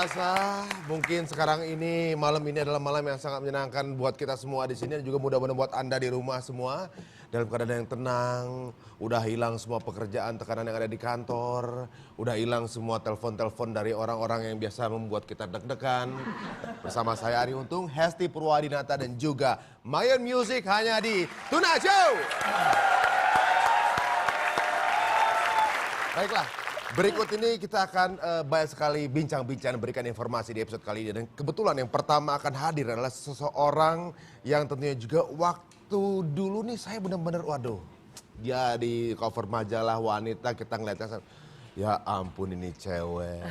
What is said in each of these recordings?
biasa, mungkin sekarang ini, malam ini adalah malam yang sangat menyenangkan buat kita semua di sini dan juga mudah-mudahan buat Anda di rumah semua dalam keadaan yang tenang, udah hilang semua pekerjaan, tekanan yang ada di kantor, udah hilang semua telepon-telepon dari orang-orang yang biasa membuat kita deg-degan. Bersama saya Ari Untung, Hesti Purwadinata dan juga Mayon Music hanya di Tuna Show. Baiklah. Berikut ini kita akan banyak sekali bincang-bincang berikan informasi di episode kali ini. Dan kebetulan yang pertama akan hadir adalah seseorang yang tentunya juga waktu dulu nih saya benar-benar waduh. Dia di cover majalah wanita kita ngeliatnya, ya ampun ini cewek.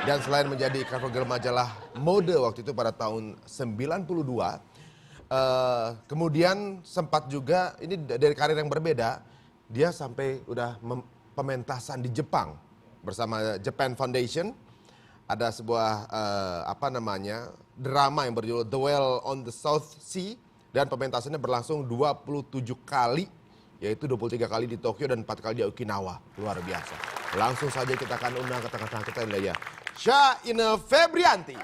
Dan selain menjadi cover girl majalah mode waktu itu pada tahun 92. Kemudian sempat juga, ini dari karir yang berbeda, dia sampai udah pementasan di Jepang bersama Japan Foundation. Ada sebuah drama yang berjudul The Whale on the South Sea dan pementasannya berlangsung 27 kali, yaitu 23 kali di Tokyo dan 4 kali di Okinawa. Luar biasa. Langsung saja kita akan undang ke tengah-tengah kita ya. Syaina Febrianti.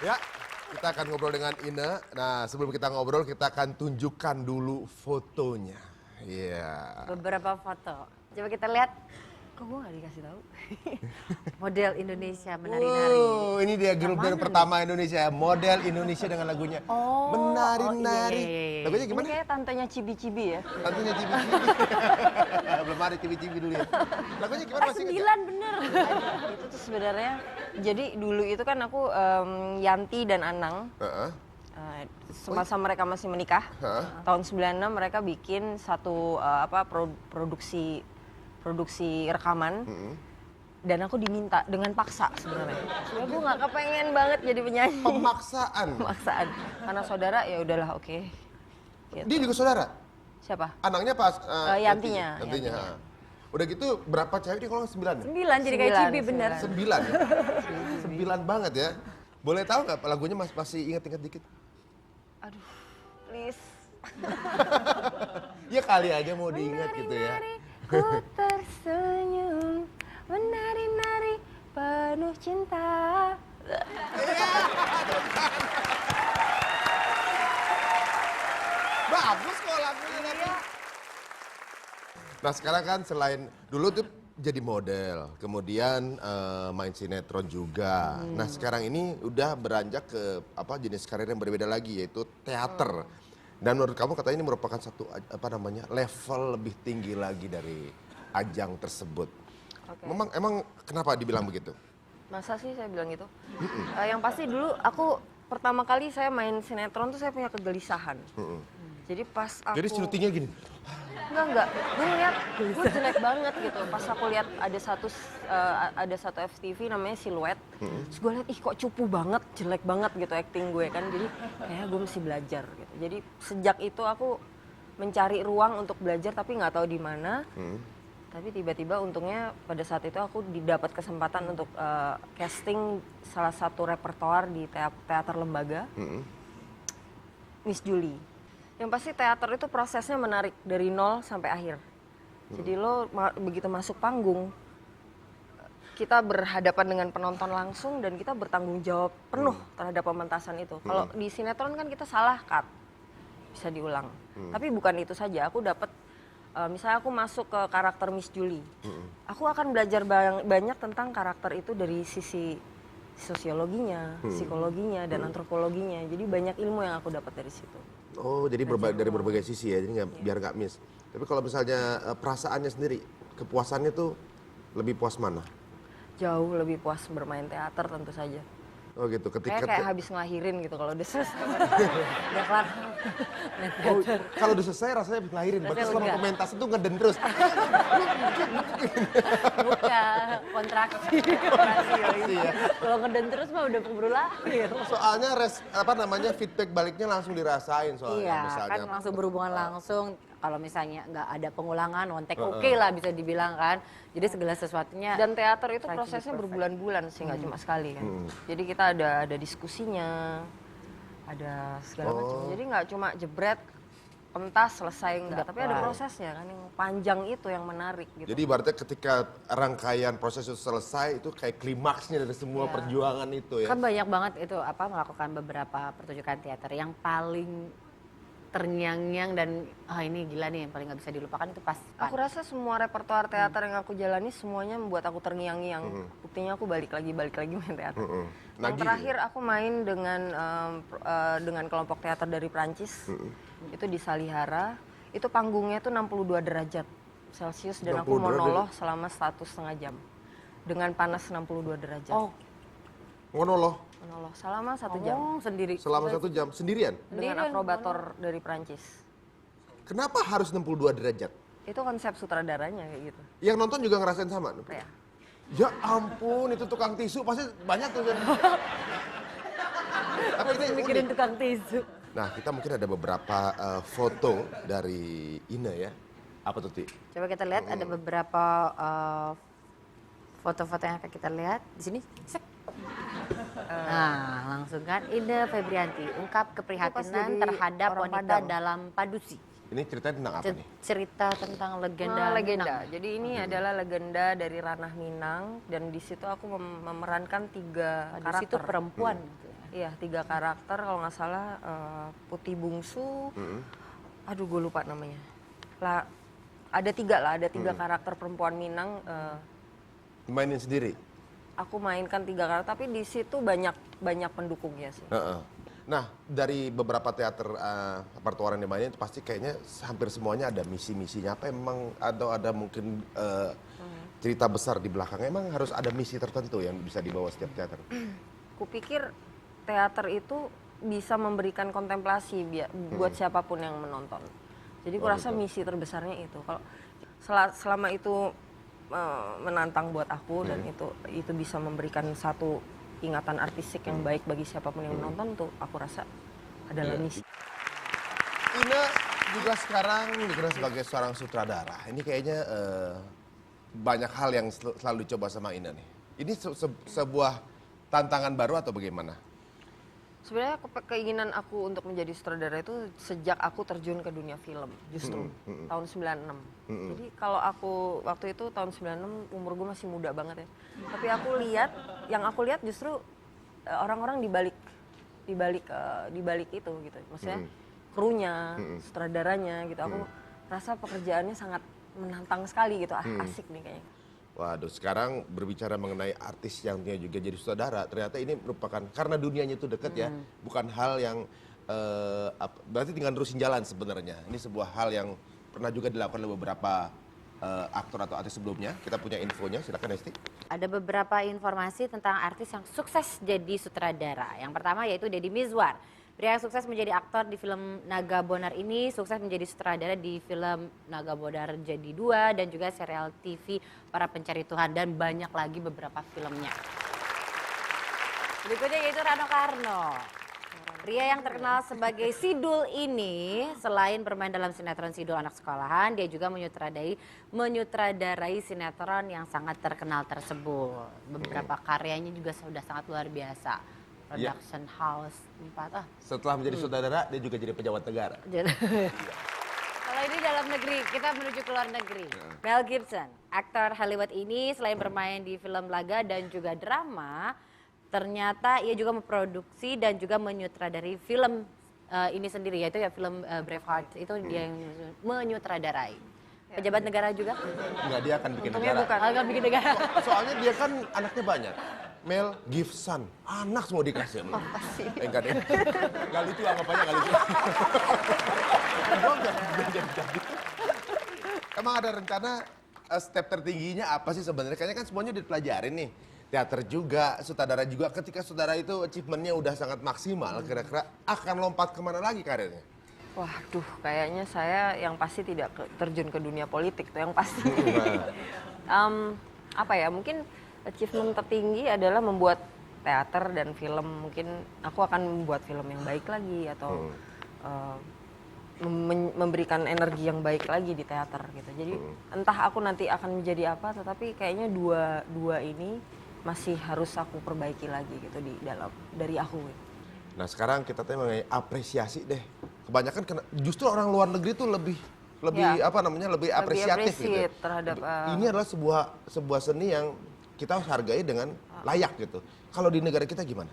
Ya, kita akan ngobrol dengan Ina. Nah, sebelum kita ngobrol, kita akan tunjukkan dulu fotonya. Iya. Beberapa foto. Coba kita lihat. Kok gue gak dikasih tahu? Model Indonesia menari-nari. Ini dia girl band pertama Indonesia, model Indonesia dengan lagunya Menari-nari. Iya. Lagunya gimana? Ini kayak tantenya Cibi-Cibi ya. Tantenya Cibi-Cibi. Belum ada Cibi-Cibi dulu ya. Lagunya gimana masih ingat? 9 bener. Itu tuh sebenarnya, jadi dulu itu kan aku Yanti dan Anang. Semasa mereka masih menikah, tahun 96 mereka bikin satu produksi rekaman. Dan aku diminta dengan paksa sebenarnya. Sebenarnya gue nggak kepengen banget jadi penyanyi. Pemaksaan. Pemaksaan. Karena saudara ya udahlah oke. Gitu. Dia juga saudara? Siapa? Anaknya pas? Yantinya. Udah gitu berapa cewek dia kalau 9 ya? 9 jadi kayak Cibi bener. 9 ya? 9 banget ya. Boleh tahu nggak lagunya masih ingat-ingat dikit? Aduh, please. Ya kali aja mau diingat gitu ya. Ku tersenyum, menari-nari penuh cinta. Bagus kok lagunya tadi. Nah sekarang kan selain dulu tuh jadi model, kemudian main sinetron juga. Nah sekarang ini udah beranjak ke jenis karir yang berbeda lagi, yaitu teater. Dan menurut kamu katanya ini merupakan satu level lebih tinggi lagi dari ajang tersebut. Okay. Emang kenapa dibilang begitu? Masa sih saya bilang gitu? Yang pasti dulu aku pertama kali saya main sinetron tuh saya punya kegelisahan. Jadi pas aku... Jadi syutingnya gini? Enggak. Gue ngeliat, gue jelek banget gitu. Pas aku lihat ada satu FTV namanya Siluet. Terus gue liat, ih kok cupu banget, jelek banget gitu acting gue kan. Jadi kayaknya gue mesti belajar gitu. Jadi sejak itu aku mencari ruang untuk belajar tapi nggak tahu di mana. Tapi tiba-tiba untungnya pada saat itu aku didapat kesempatan untuk casting salah satu repertoar di teater lembaga. Miss Julie. Yang pasti teater itu prosesnya menarik dari nol sampai akhir. Jadi lo begitu masuk panggung, kita berhadapan dengan penonton langsung dan kita bertanggung jawab penuh terhadap pementasan itu. Kalau di sinetron kan kita salah cut, bisa diulang. Tapi bukan itu saja, aku dapat misalnya aku masuk ke karakter Miss Julie. Aku akan belajar banyak tentang karakter itu dari sisi sosiologinya, psikologinya, dan antropologinya. Jadi banyak ilmu yang aku dapat dari situ. Oh, jadi dari berbagai sisi ya, jadi biar nggak miss. Tapi kalau misalnya perasaannya sendiri, kepuasannya tuh lebih puas mana? Jauh lebih puas bermain teater tentu saja. Oh gitu, kayak habis ngelahirin gitu kalau udah selesai. Udah kelar. Kalau udah selesai rasanya habis ngelahirin, berarti selama pementasan tuh ngeden terus. Bukan, kontraksi ya. Kalau ngeden terus mah udah keburu lahir. Soalnya feedback baliknya langsung dirasain soalnya. Iya, misalnya. kan langsung berhubungan langsung. kalau misalnya nggak ada pengulangan, one take oke lah bisa dibilang kan. Jadi segala sesuatunya. Dan teater itu try to be prosesnya perfect. berbulan-bulan sih, nggak cuma sekali kan. Jadi kita ada diskusinya, ada segala macam. Jadi nggak cuma jebret, pentas selesai enggak, tapi ada prosesnya kan yang panjang itu yang menarik gitu. Jadi ibaratnya ketika rangkaian proses itu selesai itu kayak klimaksnya dari semua perjuangan itu ya. Kan banyak banget itu melakukan beberapa pertunjukan teater yang paling terngiang-ngiang dan ini gila nih yang paling nggak bisa dilupakan itu pas. Aku rasa semua repertoar teater yang aku jalani semuanya membuat aku terngiang-ngiang. Buktinya aku balik lagi main teater. Yang Nagih terakhir aku main dengan kelompok teater dari Prancis. Itu di Salihara. Itu panggungnya tuh 62 derajat Celcius dan aku 62 monolog selama 1,5 jam. Dengan panas 62 derajat. Oh, Monolog Monolog selama 1 jam. sendiri. selama 1 jam sendirian. Dengan akrobator dari Prancis. Kenapa harus 62 derajat? Itu konsep sutradaranya kayak gitu. Yang nonton juga ngerasain sama? Ya. Ya ampun, itu tukang tisu pasti banyak tuh. Tapi ini Mikirin unik. tukang tisu. Nah, kita mungkin ada beberapa foto dari Ina ya. Apa tuh, Ti? Coba kita lihat ada beberapa foto-foto yang akan kita lihat di sini. Sek. Nah, langsung kan Ida Febrianti ungkap keprihatinan jadi terhadap orang wanita Padang. dalam padusi. Ini ceritanya tentang apa nih? Cerita tentang legenda. Legenda. Minang. Jadi ini adalah legenda dari ranah Minang dan di situ aku memerankan 3 Padusi itu karakter. perempuan. Gitu ya. Iya, 3 karakter kalau nggak salah Putih Bungsu. Aduh, gue lupa namanya. Ada 3 lah, ada 3 karakter perempuan Minang. Mainin sendiri? Aku mainkan 3 karakter, tapi di situ banyak pendukungnya sih. Nah, dari beberapa teater repertoar yang dimainin itu pasti kayaknya hampir semuanya ada misi-misinya. Apa emang ada mungkin cerita besar di belakangnya? Emang harus ada misi tertentu yang bisa dibawa setiap teater? Kupikir teater itu bisa memberikan kontemplasi buat siapapun yang menonton. Jadi kurasa misi terbesarnya itu. Kalau selama itu menantang buat aku dan itu bisa memberikan satu ingatan artistik yang baik bagi siapapun yang menonton, tuh aku rasa adalah misi. Ina juga sekarang dikenal sebagai seorang sutradara. Ini kayaknya banyak hal yang selalu dicoba sama Ina nih. Ini sebuah tantangan baru atau bagaimana? Sebenarnya keinginan aku untuk menjadi sutradara itu sejak aku terjun ke dunia film, justru tahun 96. Jadi kalau aku waktu itu tahun 96 umur gue masih muda banget ya. Tapi yang aku lihat justru orang-orang di balik itu gitu. Maksudnya krunya, sutradaranya gitu. Aku rasa pekerjaannya sangat menantang sekali gitu. Asik nih kayaknya. Waduh, sekarang berbicara mengenai artis yang juga jadi sutradara, ternyata ini merupakan karena dunianya itu dekat ya, bukan hal yang berarti tinggal terusin jalan sebenarnya. Ini sebuah hal yang pernah juga dilakukan oleh beberapa aktor atau artis sebelumnya. Kita punya infonya, silakan Esti. Ada beberapa informasi tentang artis yang sukses jadi sutradara. Yang pertama yaitu Deddy Mizwar. Pria yang sukses menjadi aktor di film Naga Bonar ini sukses menjadi sutradara di film Naga Bonar Jadi 2 dan juga serial TV Para Pencari Tuhan dan banyak lagi beberapa filmnya. Berikutnya yaitu Rano Karno. Pria yang terkenal sebagai Sidul ini selain bermain dalam sinetron Sidul Anak Sekolahan, dia juga menyutradarai sinetron yang sangat terkenal tersebut. Beberapa karyanya juga sudah sangat luar biasa. Production House 4. Setelah menjadi sutradara, dia juga jadi pejabat negara. Kalau ini dalam negeri, kita menuju ke luar negeri. Mel Gibson, aktor Hollywood ini selain bermain di film laga dan juga drama, ternyata ia juga memproduksi dan juga menyutradarai film ini sendiri, yaitu ya film Braveheart. Itu dia yang menyutradarai. Pejabat negara juga? Enggak, dia akan bikin Untungnya negara. bukan. Akan bikin negara. Soalnya dia kan anaknya banyak. Mel Gibson, anak semua dikasih. Enggak deh. Enggak lucu, anggapannya enggak lucu. Gua enggak jadi. Emang ada rencana step tertingginya apa sih sebenarnya? Kayaknya kan semuanya udah dipelajarin nih. Teater juga, sutradara juga. Ketika sutradara itu achievementnya udah sangat maksimal, kira-kira akan lompat kemana lagi karirnya? Waduh, kayaknya saya yang pasti tidak terjun ke dunia politik tuh yang pasti. Apa ya, mungkin achievement tertinggi adalah membuat teater dan film. Mungkin aku akan membuat film yang baik lagi atau memberikan energi yang baik lagi di teater gitu. Jadi entah aku nanti akan menjadi apa, tetapi kayaknya dua ini masih harus aku perbaiki lagi gitu dari aku. Nah sekarang kita tanya mengenai apresiasi deh. Kebanyakan justru orang luar negeri tuh lebih Ya. lebih apresiatif gitu. appreciate terhadap Ini adalah sebuah seni yang kita harus hargai dengan layak gitu. Kalau di negara kita gimana?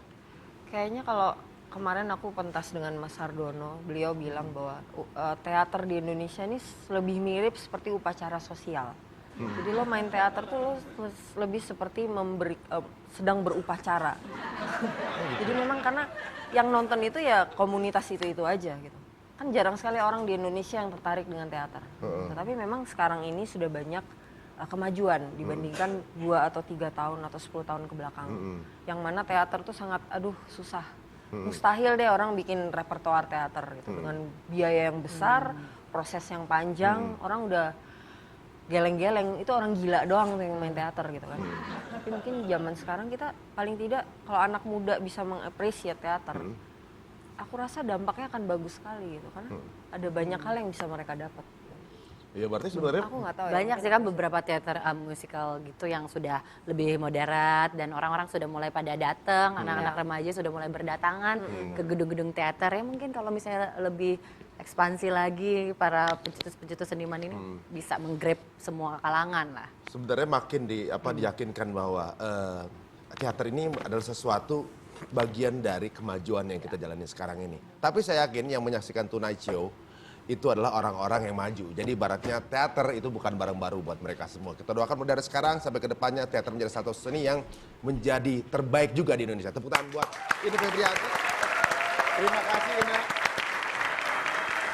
kayaknya kalau kemarin aku pentas dengan Mas Hardono, beliau bilang bahwa teater di Indonesia ini lebih mirip seperti upacara sosial. Jadi lo main teater tuh lo lebih seperti sedang berupacara. Jadi memang karena yang nonton itu ya komunitas itu aja gitu. Kan jarang sekali orang di Indonesia yang tertarik dengan teater. Tetapi memang sekarang ini sudah banyak kemajuan dibandingkan 2 atau 3 tahun atau 10 tahun ke belakang. Yang mana teater tuh sangat susah. Mustahil deh orang bikin repertoar teater gitu dengan biaya yang besar, proses yang panjang, orang udah geleng-geleng, itu orang gila doang yang main teater gitu kan. Tapi mungkin zaman sekarang kita paling tidak kalau anak muda bisa mengapresiasi teater, aku rasa dampaknya akan bagus sekali gitu karena ada banyak hal yang bisa mereka dapat. Iya berarti sebenarnya Aku nggak tahu ya. Banyak sih kan beberapa teater musikal gitu yang sudah lebih moderat dan orang-orang sudah mulai pada datang, anak-anak remaja sudah mulai berdatangan ke gedung-gedung teater ya mungkin kalau misalnya lebih ekspansi lagi para pencetus-pencetus seniman ini bisa menggrab semua kalangan lah. sebenarnya makin diyakinkan bahwa teater ini adalah sesuatu bagian dari kemajuan yang kita jalani sekarang ini. Tapi saya yakin yang menyaksikan Tonight Show itu adalah orang-orang yang maju. Jadi ibaratnya teater itu bukan barang baru buat mereka semua. Kita doakan mulai dari sekarang sampai ke depannya teater menjadi satu seni yang menjadi terbaik juga di Indonesia. Tepuk tangan buat Ine Febrianti. Terima kasih Ine.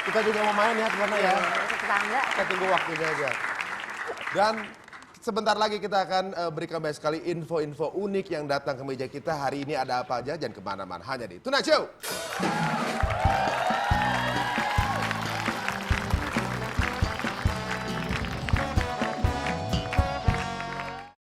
Kita juga mau main ya kemana ya? Tetangga. Kita tunggu waktunya aja. Dan sebentar lagi kita akan berikan banyak sekali info-info unik yang datang ke meja kita. Hari ini ada apa aja, jangan kemana-mana. Hanya di Tonight Show.